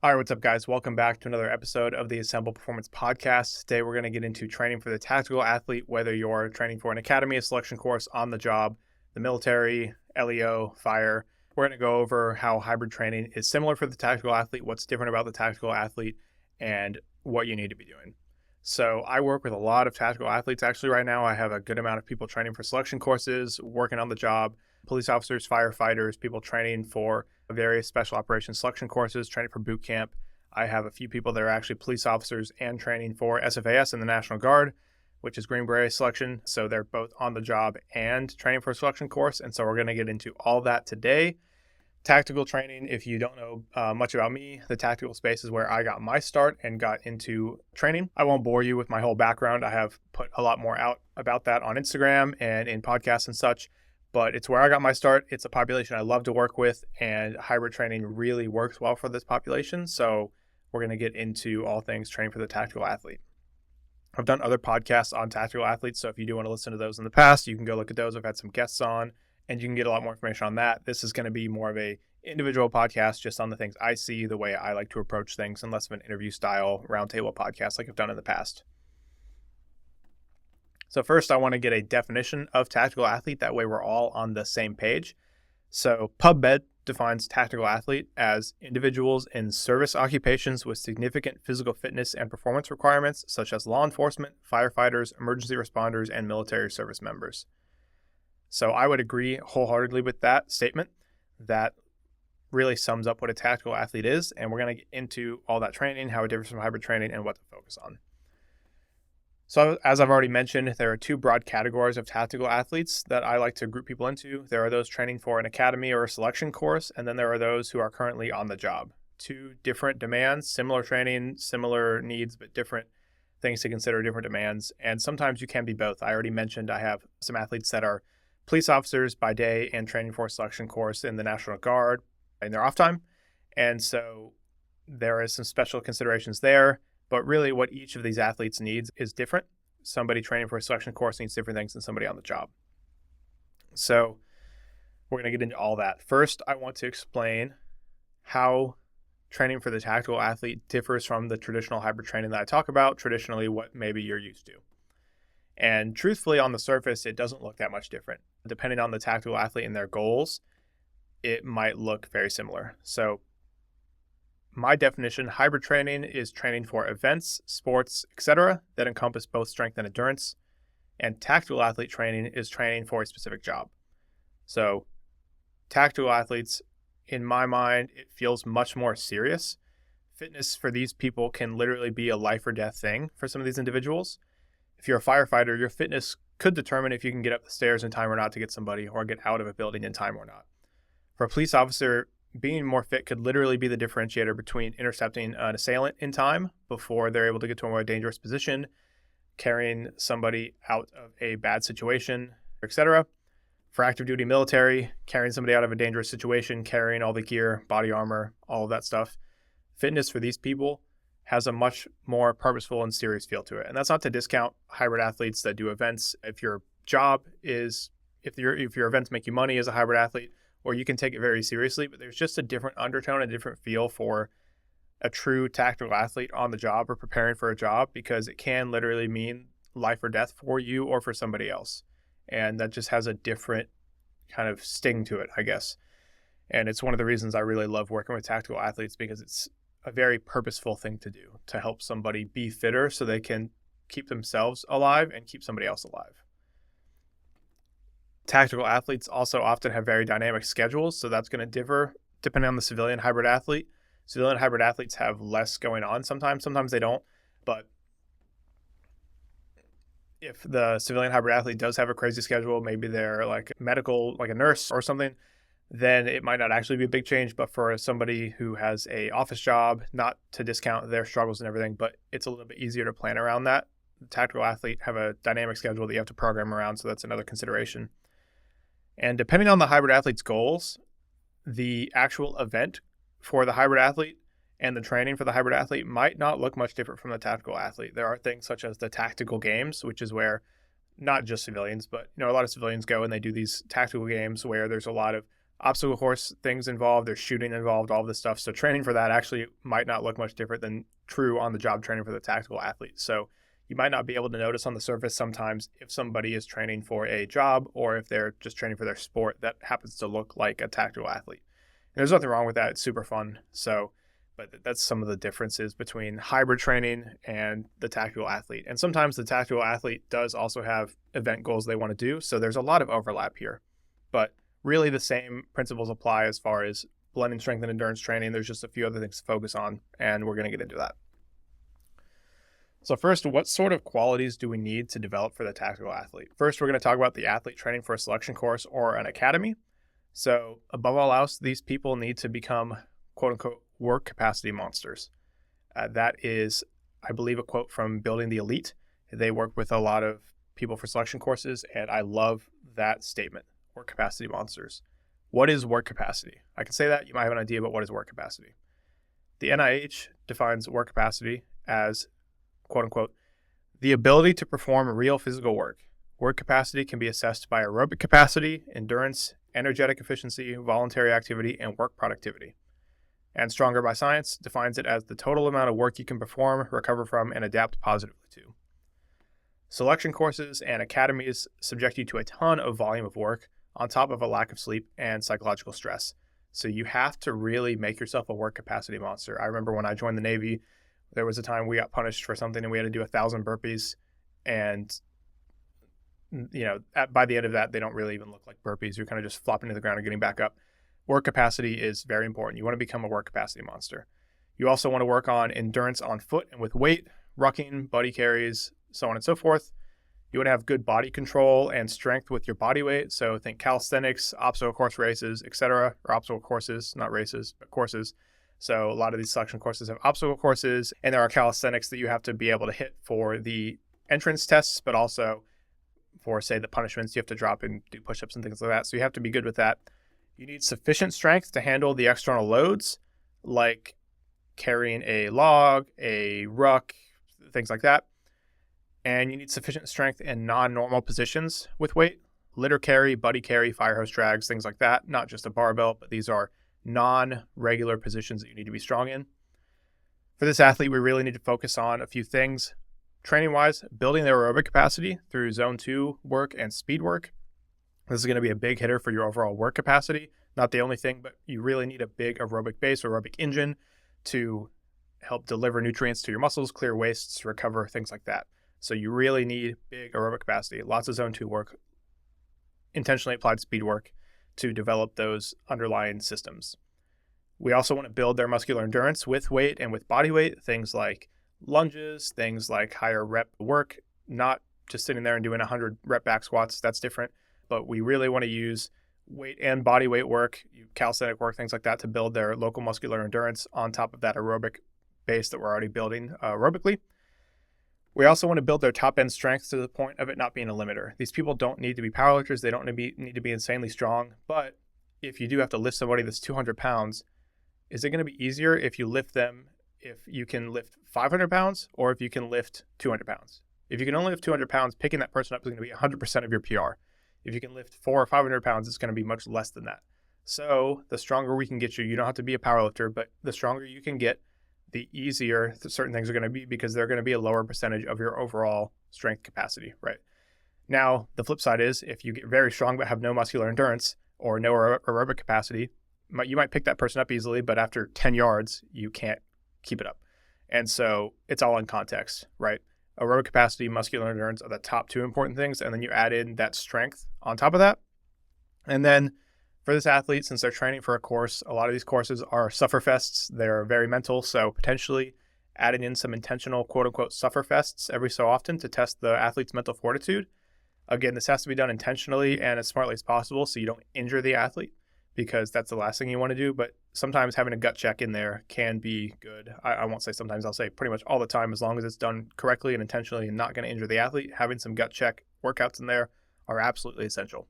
All right, what's up, guys? Welcome back to another episode of the Assemble Performance Podcast. Today, we're going to get into training for the tactical athlete, whether you're training for an academy, a selection course, on the job, the military, LEO, fire. We're going to go over how hybrid training is similar for the tactical athlete, what's different about the tactical athlete, and what you need to be doing. So I work with a lot of tactical athletes actually right now. I have a good amount of people training for selection courses, working on the job, police officers, firefighters, people training for various special operations selection courses, training for boot camp. I have a few people that are actually police officers and training for SFAS in the National Guard, which is Green Beret selection. So they're both on the job and training for a selection course. And so we're going to get into all that today. Tactical training, if you don't know much about me, the tactical space is where I got my start and got into training. I won't bore you with my whole background. I have put a lot more out about that on Instagram and in podcasts and such, but it's where I got my start. It's a population I love to work with, and hybrid training really works well for this population. So we're going to get into all things training for the tactical athlete. I've done other podcasts on tactical athletes, so if you do want to listen to those in the past, you can go look at those. I've had some guests on, and you can get a lot more information on that. This is going to be more of a individual podcast just on the things I see, the way I like to approach things, and less of an interview style roundtable podcast like I've done in the past. So first, I want to get a definition of tactical athlete. That way we're all on the same page. So PubMed defines tactical athlete as individuals in service occupations with significant physical fitness and performance requirements, such as law enforcement, firefighters, emergency responders, and military service members. So I would agree wholeheartedly with that statement. That really sums up what a tactical athlete is, and we're going to get into all that training, how it differs from hybrid training, and what to focus on. So as I've already mentioned, there are two broad categories of tactical athletes that I like to group people into. There are those training for an academy or a selection course, and then there are those who are currently on the job. Two different demands, similar training, similar needs, but different things to consider, different demands. And sometimes you can be both. I already mentioned I have some athletes that are police officers by day and training for a selection course in the National Guard in their off time. And so there is some special considerations there, but really what each of these athletes needs is different. Somebody training for a selection course needs different things than somebody on the job. So we're going to get into all that. First, I want to explain how training for the tactical athlete differs from the traditional hybrid training that I talk about, traditionally what maybe you're used to. And truthfully, on the surface, it doesn't look that much different. Depending on the tactical athlete and their goals, it might look very similar. So my definition, hybrid training is training for events, sports, etc. that encompass both strength and endurance. And tactical athlete training is training for a specific job. So tactical athletes, in my mind, it feels much more serious. Fitness for these people can literally be a life or death thing for some of these individuals. If you're a firefighter, your fitness could determine if you can get up the stairs in time or not to get somebody, or get out of a building in time or not. For a police officer, being more fit could literally be the differentiator between intercepting an assailant in time before they're able to get to a more dangerous position, carrying somebody out of a bad situation, etc. For active duty military, carrying somebody out of a dangerous situation, carrying all the gear, body armor, all of that stuff. Fitness for these people has a much more purposeful and serious feel to it. And that's not to discount hybrid athletes that do events. If your job is, if your events make you money as a hybrid athlete, or you can take it very seriously, but there's just a different undertone, a different feel for a true tactical athlete on the job or preparing for a job, because it can literally mean life or death for you or for somebody else. And that just has a different kind of sting to it, I guess. And it's one of the reasons I really love working with tactical athletes, because it's a very purposeful thing to do to help somebody be fitter so they can keep themselves alive and keep somebody else alive. Tactical athletes also often have very dynamic schedules, so that's going to differ depending on the civilian hybrid athlete. Civilian hybrid athletes have less going on sometimes they don't, but if the civilian hybrid athlete does have a crazy schedule, maybe they're like medical, like a nurse or something, then it might not actually be a big change. But for somebody who has a office job, not to discount their struggles and everything, but it's a little bit easier to plan around that. The tactical athlete have a dynamic schedule that you have to program around, so that's another consideration. And depending on the hybrid athlete's goals, the actual event for the hybrid athlete and the training for the hybrid athlete might not look much different from the tactical athlete. There are things such as the tactical games, which is where not just civilians, but a lot of civilians go and they do these tactical games where there's a lot of obstacle course things involved, there's shooting involved, all this stuff. So training for that actually might not look much different than true on the job training for the tactical athlete. So you might not be able to notice on the surface sometimes if somebody is training for a job or if they're just training for their sport that happens to look like a tactical athlete. And there's nothing wrong with that. It's super fun. So, but that's some of the differences between hybrid training and the tactical athlete. And sometimes the tactical athlete does also have event goals they want to do. So there's a lot of overlap here. But really the same principles apply as far as blending strength and endurance training. There's just a few other things to focus on, and we're going to get into that. So first, what sort of qualities do we need to develop for the tactical athlete? First, we're going to talk about the athlete training for a selection course or an academy. So above all else, these people need to become quote unquote work capacity monsters. That is, I believe, a quote from Building the Elite. They work with a lot of people for selection courses, and I love that statement, work capacity monsters. What is work capacity? I can say that. You might have an idea about what is work capacity. The NIH defines work capacity as quote unquote, the ability to perform real physical work. Work capacity can be assessed by aerobic capacity, endurance, energetic efficiency, voluntary activity, and work productivity. And Stronger by Science defines it as the total amount of work you can perform, recover from, and adapt positively to. Selection courses and academies subject you to a ton of volume of work on top of a lack of sleep and psychological stress. So you have to really make yourself a work capacity monster. I remember when I joined the Navy, there was a time we got punished for something and we had to do 1,000 burpees. And, by the end of that, they don't really even look like burpees. You're kind of just flopping to the ground and getting back up. Work capacity is very important. You want to become a work capacity monster. You also want to work on endurance on foot and with weight, rucking, buddy carries, so on and so forth. You want to have good body control and strength with your body weight. So think calisthenics, obstacle course races, etc., or obstacle courses, not races, but courses. So a lot of these selection courses have obstacle courses, and there are calisthenics that you have to be able to hit for the entrance tests, but also for, say, the punishments. You have to drop and do push-ups and things like that. So you have to be good with that. You need sufficient strength to handle the external loads, like carrying a log, a ruck, things like that. And you need sufficient strength in non-normal positions with weight, litter carry, buddy carry, fire hose drags, things like that. Not just a barbell, but these are non-regular positions that you need to be strong in. For this athlete, we really need to focus on a few things. Training-wise, building their aerobic capacity through zone 2 work and speed work. This is going to be a big hitter for your overall work capacity. Not the only thing, but you really need a big aerobic base, aerobic engine to help deliver nutrients to your muscles, clear wastes, recover, things like that. So you really need big aerobic capacity, lots of zone 2 work, intentionally applied speed work to develop those underlying systems. We also want to build their muscular endurance with weight and with body weight, things like lunges, things like higher rep work, not just sitting there and doing 100 rep back squats. That's different. But we really want to use weight and body weight work, calisthenic work, things like that to build their local muscular endurance on top of that aerobic base that we're already building aerobically. We also want to build their top end strength to the point of it not being a limiter. These people don't need to be powerlifters. They don't need to be insanely strong. But if you do have to lift somebody that's 200 pounds, is it going to be easier if you lift them if you can lift 500 pounds or if you can lift 200 pounds? If you can only lift 200 pounds, picking that person up is going to be 100% of your PR. If you can lift 400 or 500 pounds, it's going to be much less than that. So the stronger we can get you, you don't have to be a powerlifter, but the stronger you can get, the easier certain things are going to be because they're going to be a lower percentage of your overall strength capacity, right? Now, the flip side is if you get very strong but have no muscular endurance or no aerobic capacity, you might pick that person up easily, but after 10 yards, you can't keep it up. And so it's all in context, right? Aerobic capacity, muscular endurance are the top two important things. And then you add in that strength on top of that. And then for this athlete, since they're training for a course, a lot of these courses are sufferfests. They're very mental. So potentially adding in some intentional quote unquote sufferfests every so often to test the athlete's mental fortitude. Again, this has to be done intentionally and as smartly as possible so you don't injure the athlete, because that's the last thing you want to do. But sometimes having a gut check in there can be good. I won't say sometimes, I'll say pretty much all the time, as long as it's done correctly and intentionally and not going to injure the athlete. Having some gut check workouts in there are absolutely essential.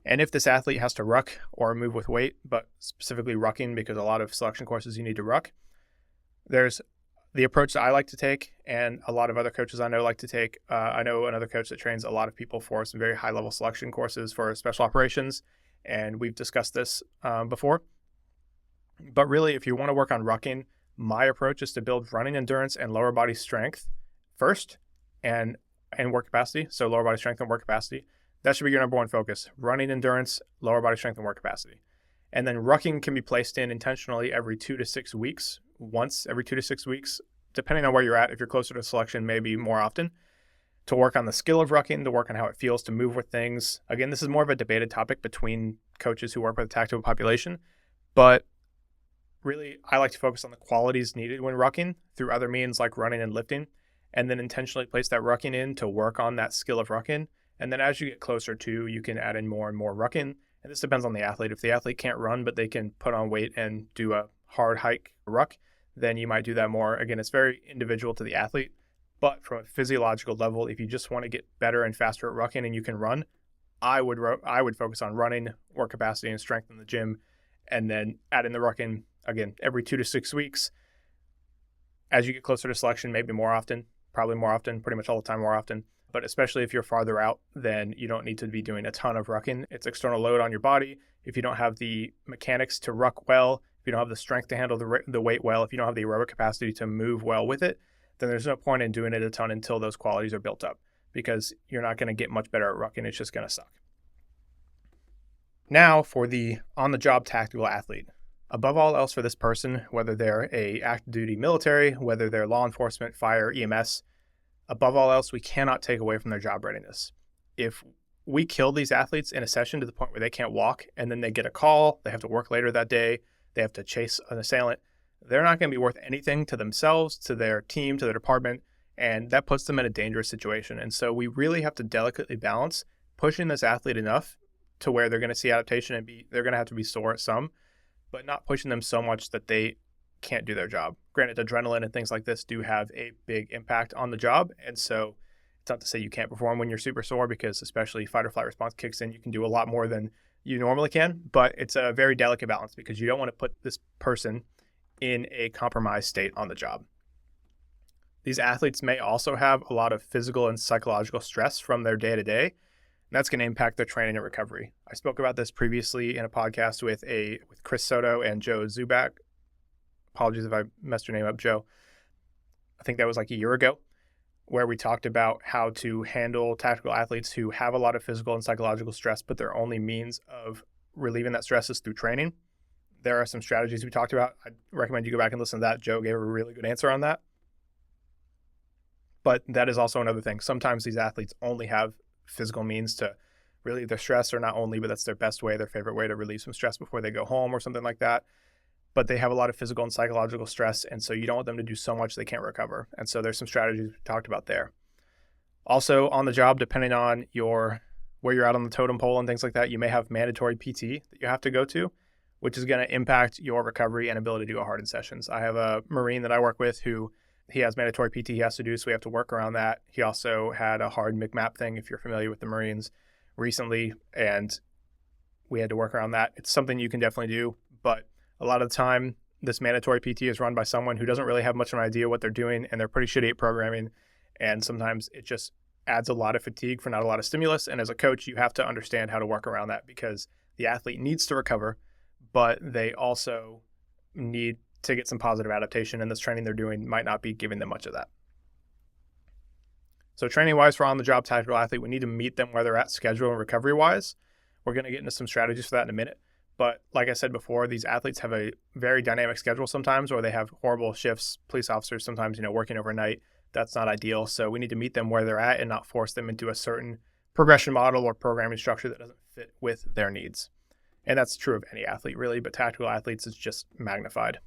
And if this athlete has to ruck or move with weight, but specifically rucking, because a lot of selection courses you need to ruck, there's the approach that I like to take, and a lot of other coaches I know like to take. I know another coach that trains a lot of people for some very high-level selection courses for special operations, And we've discussed this before. But really, if you want to work on rucking, my approach is to build running endurance and lower body strength first and work capacity. So lower body strength and work capacity. That should be your number one focus. Running endurance, lower body strength, and work capacity. And then rucking can be placed in intentionally every 2 to 6 weeks, once every 2 to 6 weeks, depending on where you're at. If you're closer to selection, maybe more often, to work on the skill of rucking, to work on how it feels to move with things. Again, this is more of a debated topic between coaches who work with the tactical population, but really, I like to focus on the qualities needed when rucking through other means like running and lifting, and then intentionally place that rucking in to work on that skill of rucking. And then as you get closer to, you can add in more and more rucking. And this depends on the athlete. If the athlete can't run, but they can put on weight and do a hard hike ruck, then you might do that more. Again, it's very individual to the athlete, but from a physiological level, if you just want to get better and faster at rucking and you can run, I would focus on running, work capacity, and strength in the gym, and then add in the rucking, again, every 2 to 6 weeks. As you get closer to selection, maybe more often, probably more often, pretty much all the time more often. But especially if you're farther out, then you don't need to be doing a ton of rucking. It's external load on your body. If you don't have the mechanics to ruck well, if you don't have the strength to handle the weight well, if you don't have the aerobic capacity to move well with it, then there's no point in doing it a ton until those qualities are built up, because you're not going to get much better at rucking. It's just going to suck. Now for the on-the-job tactical athlete. Above all else for this person, whether they're a active duty military, whether they're law enforcement, fire, EMS, above all else, we cannot take away from their job readiness. If we kill these athletes in a session to the point where they can't walk, and then they get a call, they have to work later that day, they have to chase an assailant, they're not going to be worth anything to themselves, to their team, to their department, and that puts them in a dangerous situation. And so we really have to delicately balance pushing this athlete enough to where they're going to see adaptation and they're going to have to be sore at some, but not pushing them so much that they can't do their job. Granted, adrenaline and things like this do have a big impact on the job. And so it's not to say you can't perform when you're super sore, because especially fight or flight response kicks in, you can do a lot more than you normally can, but it's a very delicate balance because you don't want to put this person in a compromised state on the job. These athletes may also have a lot of physical and psychological stress from their day-to-day, and that's going to impact their training and recovery. I spoke about this previously in a podcast with Chris Soto and Joe Zubak. Apologies if I messed your name up, Joe. I think that was like a year ago, where we talked about how to handle tactical athletes who have a lot of physical and psychological stress, but their only means of relieving that stress is through training. There are some strategies we talked about. I recommend you go back and listen to that. Joe gave a really good answer on that. But that is also another thing. Sometimes these athletes only have physical means to relieve their stress, or not only, but that's their best way, their favorite way to relieve some stress before they go home or something like that. But they have a lot of physical and psychological stress, and so you don't want them to do so much they can't recover. And so there's some strategies we talked about there. Also on the job, depending on where you're at on the totem pole and things like that, you may have mandatory PT that you have to go to, which is going to impact your recovery and ability to go hard in sessions. I have a Marine that I work with who he has mandatory PT he has to do, so we have to work around that. He also had a hard McMap thing, if you're familiar with the Marines, recently, and we had to work around that. It's something you can definitely do, but a lot of the time, this mandatory PT is run by someone who doesn't really have much of an idea what they're doing, and they're pretty shitty at programming, and sometimes it just adds a lot of fatigue for not a lot of stimulus. And as a coach, you have to understand how to work around that, because the athlete needs to recover, but they also need to get some positive adaptation, and this training they're doing might not be giving them much of that. So training-wise for on-the-job tactical athlete, we need to meet them where they're at schedule and recovery-wise. We're going to get into some strategies for that in a minute. But like I said before, these athletes have a very dynamic schedule sometimes, or they have horrible shifts. Police officers sometimes, working overnight. That's not ideal. So we need to meet them where they're at and not force them into a certain progression model or programming structure that doesn't fit with their needs. And that's true of any athlete, really, but tactical athletes is just magnified.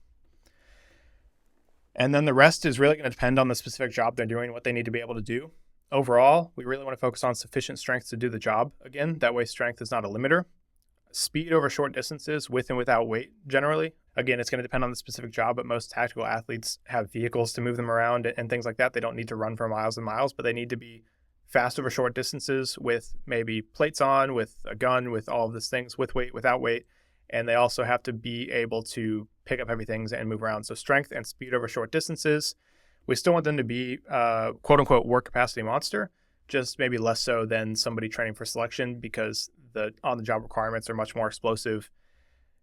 And then the rest is really going to depend on the specific job they're doing, what they need to be able to do. Overall, we really want to focus on sufficient strength to do the job. Again, that way strength is not a limiter. Speed over short distances with and without weight, generally. Again, it's going to depend on the specific job, but most tactical athletes have vehicles to move them around and things like that. They don't need to run for miles and miles, but they need to be fast over short distances with maybe plates on, with a gun, with all of these things, with weight, without weight. And they also have to be able to pick up heavy things and move around. So strength and speed over short distances. We still want them to be quote unquote work capacity monster, just maybe less so than somebody training for selection because the on-the-job requirements are much more explosive.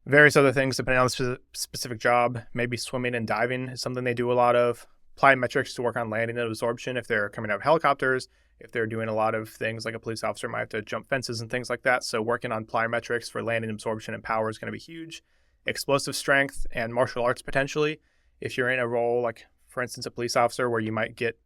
Various other things depending on the specific job. Maybe swimming and diving is something they do a lot of. Plyometrics to work on landing and absorption if they're coming out of helicopters. If they're doing a lot of things like a police officer might have to jump fences and things like that. So working on plyometrics for landing, absorption, and power is going to be huge. Explosive strength and martial arts potentially. If you're in a role like, for instance, a police officer where you might get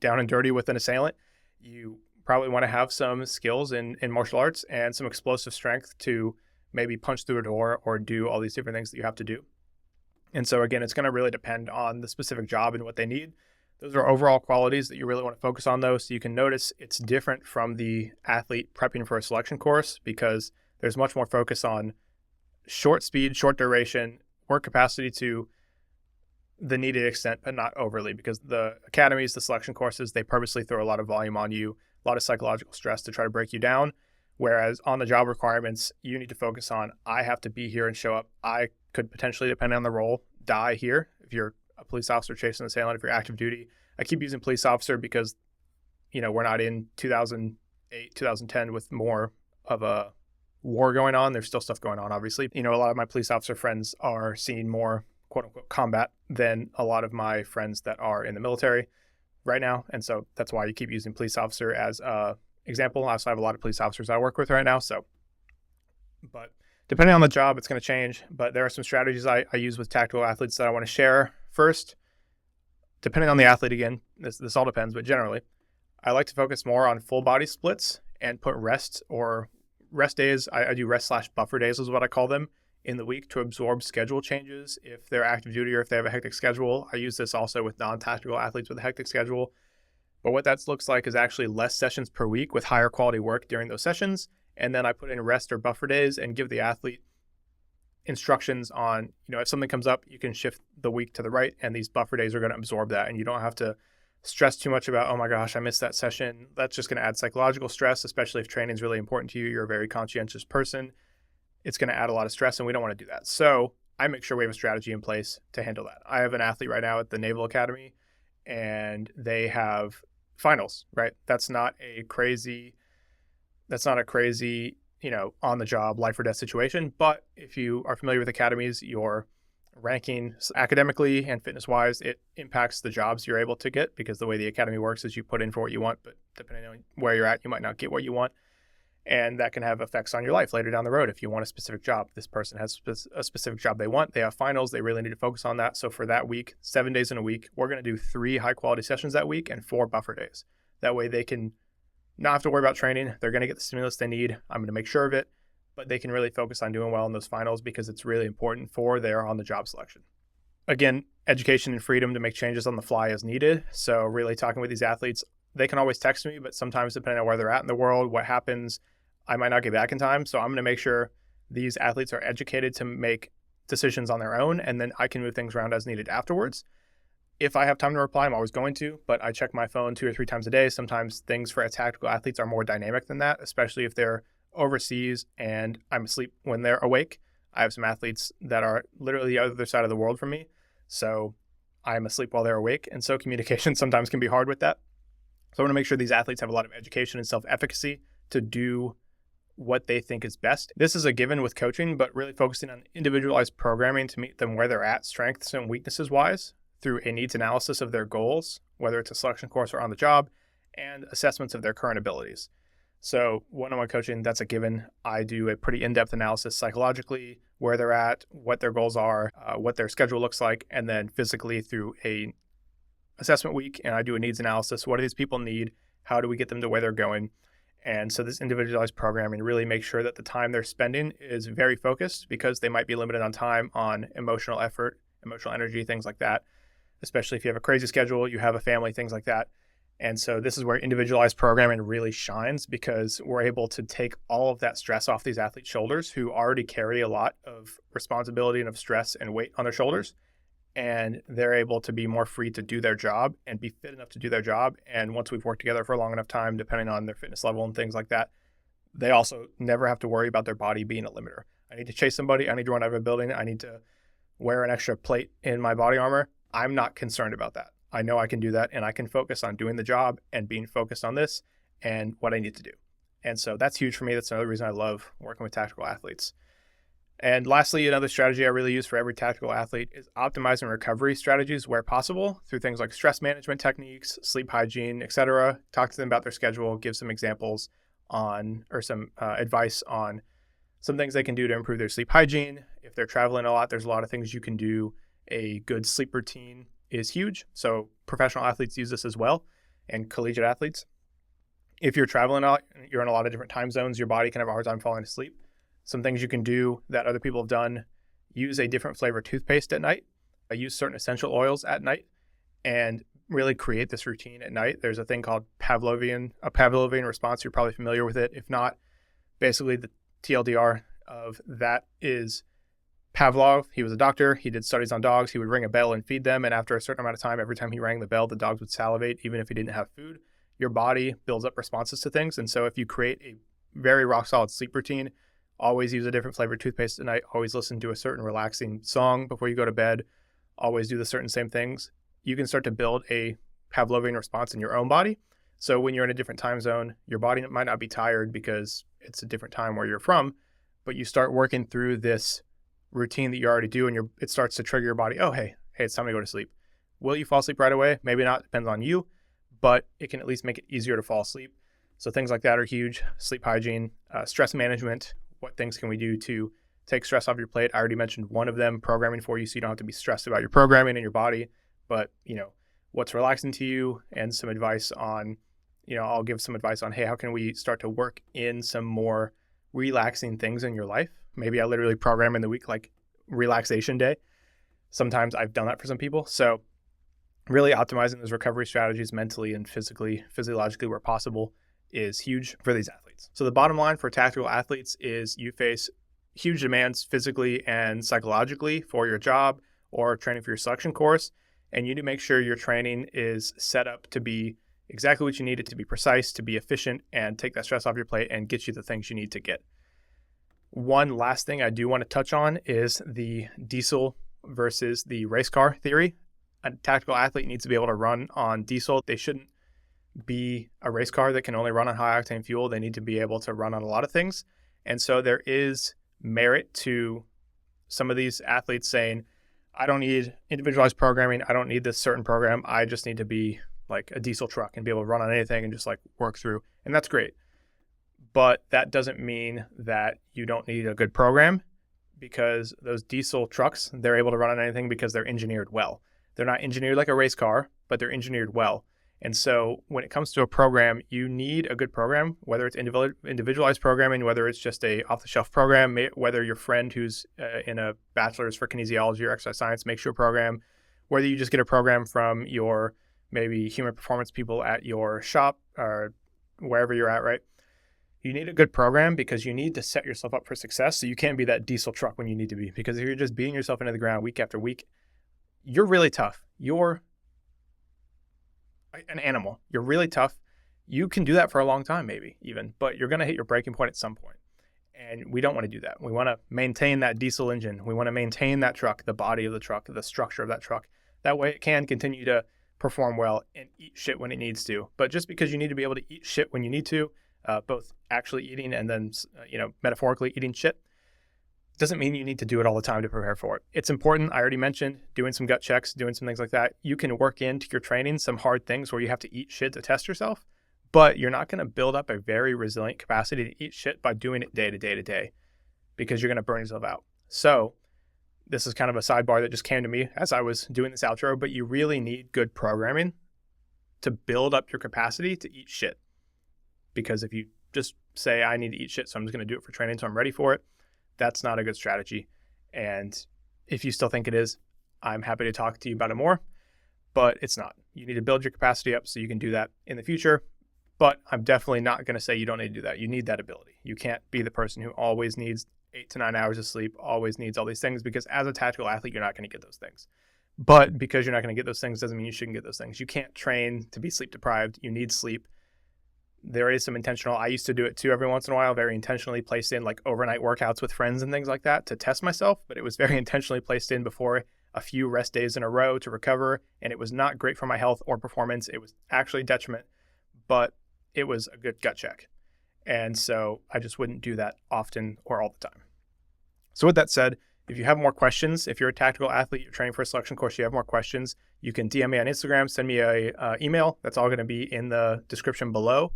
down and dirty with an assailant, you probably want to have some skills in martial arts and some explosive strength to maybe punch through a door or do all these different things that you have to do. And so again, it's going to really depend on the specific job and what they need. Those are overall qualities that you really want to focus on though. So you can notice it's different from the athlete prepping for a selection course because there's much more focus on short speed, short duration, work capacity to the needed extent, but not overly, because the academies, the selection courses, they purposely throw a lot of volume on you, a lot of psychological stress to try to break you down. Whereas on the job requirements, you need to focus on, I have to be here and show up. I could potentially, depending on the role, die here. If you're a police officer chasing an assailant, if you're active duty, I keep using police officer because, we're not in 2008, 2010 with more of a war going on. There's still stuff going on, obviously. A lot of my police officer friends are seeing more quote unquote combat than a lot of my friends that are in the military right now. And so that's why you keep using police officer as a example. I also have a lot of police officers I work with right now. But depending on the job, it's going to change. But there are some strategies I use with tactical athletes that I want to share. First, depending on the athlete again, this all depends, but generally, I like to focus more on full body splits and put rest days. I do rest/buffer days is what I call them in the week to absorb schedule changes if they're active duty or if they have a hectic schedule. I use this also with non-tactical athletes with a hectic schedule. But what that looks like is actually less sessions per week with higher quality work during those sessions. And then I put in rest or buffer days and give the athlete instructions on, if something comes up, you can shift the week to the right and these buffer days are going to absorb that. And you don't have to stress too much about, oh my gosh, I missed that session. That's just going to add psychological stress, especially if training is really important to you. You're a very conscientious person. It's going to add a lot of stress and we don't want to do that. So I make sure we have a strategy in place to handle that. I have an athlete right now at the Naval Academy and they have finals, right? That's not a crazy, on the job life or death situation. But if you are familiar with academies, your ranking academically and fitness wise, it impacts the jobs you're able to get because the way the academy works is you put in for what you want, but depending on where you're at, you might not get what you want. And that can have effects on your life later down the road. If you want a specific job, this person has a specific job they want, they have finals, they really need to focus on that. So for that week, 7 days in a week, we're going to do 3 high quality sessions that week and 4 buffer days. That way they can not have to worry about training. They're going to get the stimulus they need. I'm going to make sure of it, but they can really focus on doing well in those finals because it's really important for their on-the-job selection. Again, education and freedom to make changes on the fly as needed. So really talking with these athletes, they can always text me, but sometimes depending on where they're at in the world, what happens, I might not get back in time. So I'm going to make sure these athletes are educated to make decisions on their own, and then I can move things around as needed afterwards. If I have time to reply, I'm always going to, but I check my phone 2 or 3 times a day. Sometimes things for tactical athletes are more dynamic than that, especially if they're overseas and I'm asleep when they're awake. I have some athletes that are literally the other side of the world from me. So I'm asleep while they're awake. And so communication sometimes can be hard with that. So I want to make sure these athletes have a lot of education and self-efficacy to do what they think is best. This is a given with coaching, but really focusing on individualized programming to meet them where they're at, strengths and weaknesses wise, through a needs analysis of their goals, whether it's a selection course or on the job, and assessments of their current abilities. So one-on-one coaching, that's a given. I do a pretty in-depth analysis psychologically, where they're at, what their goals are, what their schedule looks like, and then physically through a assessment week, and I do a needs analysis. What do these people need? How do we get them to where they're going? And so this individualized programming really makes sure that the time they're spending is very focused because they might be limited on time on emotional effort, emotional energy, things like that. Especially if you have a crazy schedule, you have a family, things like that. And so this is where individualized programming really shines because we're able to take all of that stress off these athletes' shoulders who already carry a lot of responsibility and of stress and weight on their shoulders. And they're able to be more free to do their job and be fit enough to do their job. And once we've worked together for a long enough time, depending on their fitness level and things like that, they also never have to worry about their body being a limiter. I need to chase somebody. I need to run out of a building. I need to wear an extra plate in my body armor. I'm not concerned about that. I know I can do that and I can focus on doing the job and being focused on this. and what I need to do. And so that's huge for me. That's another reason I love working with tactical athletes. And lastly, another strategy I really use for every tactical athlete is optimizing recovery strategies where possible through things like stress management techniques, sleep hygiene, etc. Talk to them about their schedule, give some examples on or some advice on some things they can do to improve their sleep hygiene. If they're traveling a lot, there's a lot of things you can do. A good sleep routine is huge. So professional athletes use this as well, and collegiate athletes. If you're traveling out, you're in a lot of different time zones, your body can have a hard time falling asleep. Some things you can do that other people have done: use a different flavor toothpaste at night, use certain essential oils at night, and really create this routine at night. There's a thing called a Pavlovian response. You're probably familiar with it. If not, basically the TLDR of that is Pavlov. He was a doctor. He did studies on dogs. He would ring a bell and feed them. And after a certain amount of time, every time he rang the bell, the dogs would salivate, even if he didn't have food. Your body builds up responses to things. And so if you create a very rock solid sleep routine, always use a different flavored toothpaste at night, always listen to a certain relaxing song before you go to bed, always do the certain same things, you can start to build a Pavlovian response in your own body. So when you're in a different time zone, your body might not be tired because it's a different time where you're from, but you start working through this routine that you already do, and it starts to trigger your body. Oh, hey, it's time to go to sleep. Will you fall asleep right away? Maybe not, depends on you, but it can at least make it easier to fall asleep. So things like that are huge. Sleep hygiene, stress management. What things can we do to take stress off your plate? I already mentioned one of them, programming for you, so you don't have to be stressed about your programming and your body. But, what's relaxing to you, and some advice on, I'll give some advice on, hey, how can we start to work in some more relaxing things in your life? Maybe I literally program in the week like relaxation day. Sometimes I've done that for some people. So really optimizing those recovery strategies mentally and physiologically where possible is huge for these athletes. So the bottom line for tactical athletes is you face huge demands physically and psychologically for your job or training for your selection course. And you need to make sure your training is set up to be exactly what you need it to be, precise, to be efficient, and take that stress off your plate and get you the things you need to get. One last thing I do want to touch on is the diesel versus the race car theory. A tactical athlete needs to be able to run on diesel. They shouldn't be a race car that can only run on high octane fuel. They need to be able to run on a lot of things. And so there is merit to some of these athletes saying, I don't need individualized programming. I don't need this certain program. I just need to be like a diesel truck and be able to run on anything and just like work through. And that's great. But that doesn't mean that you don't need a good program, because those diesel trucks, they're able to run on anything because they're engineered well. They're not engineered like a race car, but they're engineered well. And so when it comes to a program, you need a good program, whether it's individualized programming, whether it's just a off-the-shelf program, whether your friend who's in a bachelor's for kinesiology or exercise science makes you a program, whether you just get a program from your maybe human performance people at your shop or wherever you're at, right? You need a good program because you need to set yourself up for success. So you can't be that diesel truck when you need to be, because if you're just beating yourself into the ground week after week, you're really tough. You're an animal. You're really tough. You can do that for a long time, maybe even, but you're going to hit your breaking point at some point. And we don't want to do that. We want to maintain that diesel engine. We want to maintain that truck, the body of the truck, the structure of that truck. That way it can continue to perform well and eat shit when it needs to. But just because you need to be able to eat shit when you need to, both actually eating and then, metaphorically eating shit, doesn't mean you need to do it all the time to prepare for it. It's important. I already mentioned doing some gut checks, doing some things like that. You can work into your training some hard things where you have to eat shit to test yourself, but you're not going to build up a very resilient capacity to eat shit by doing it day to day to day, because you're going to burn yourself out. So this is kind of a sidebar that just came to me as I was doing this outro, but you really need good programming to build up your capacity to eat shit. Because if you just say, I need to eat shit, so I'm just going to do it for training so I'm ready for it, that's not a good strategy. And if you still think it is, I'm happy to talk to you about it more, but it's not. You need to build your capacity up so you can do that in the future. But I'm definitely not going to say you don't need to do that. You need that ability. You can't be the person who always needs 8 to 9 hours of sleep, always needs all these things, because as a tactical athlete, you're not going to get those things. But because you're not going to get those things doesn't mean you shouldn't get those things. You can't train to be sleep deprived. You need sleep. There is some intentional, I used to do it too every once in a while, very intentionally placed in like overnight workouts with friends and things like that to test myself, but it was very intentionally placed in before a few rest days in a row to recover, and it was not great for my health or performance. It was actually detriment, but it was a good gut check. And so I just wouldn't do that often or all the time. So with that said, if you have more questions, if you're a tactical athlete, you're training for a selection course, you have more questions, you can DM me on Instagram, send me a email. That's all going to be in the description below.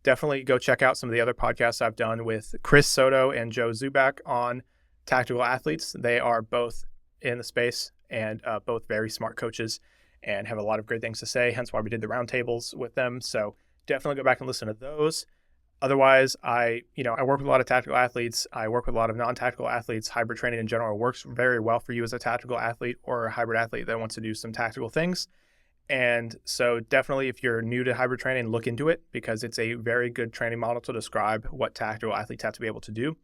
Definitely go check out some of the other podcasts I've done with Chris Soto and Joe Zubak on tactical athletes. They are both in the space and both very smart coaches and have a lot of great things to say, hence why we did the roundtables with them. So definitely go back and listen to those. Otherwise, I work with a lot of tactical athletes. I work with a lot of non-tactical athletes. Hybrid training in general works very well for you as a tactical athlete or a hybrid athlete that wants to do some tactical things. And so definitely if you're new to hybrid training, look into it because it's a very good training model to describe what tactical athletes have to be able to do.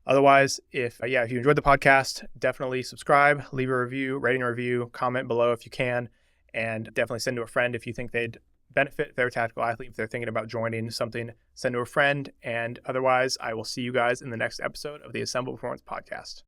Otherwise, if you enjoyed the podcast, definitely subscribe, leave a review, rating a review, comment below if you can, and definitely send to a friend if you think they'd benefit if they're a tactical athlete. If they're thinking about joining something, send to a friend. And otherwise, I will see you guys in the next episode of the Assemble Performance Podcast.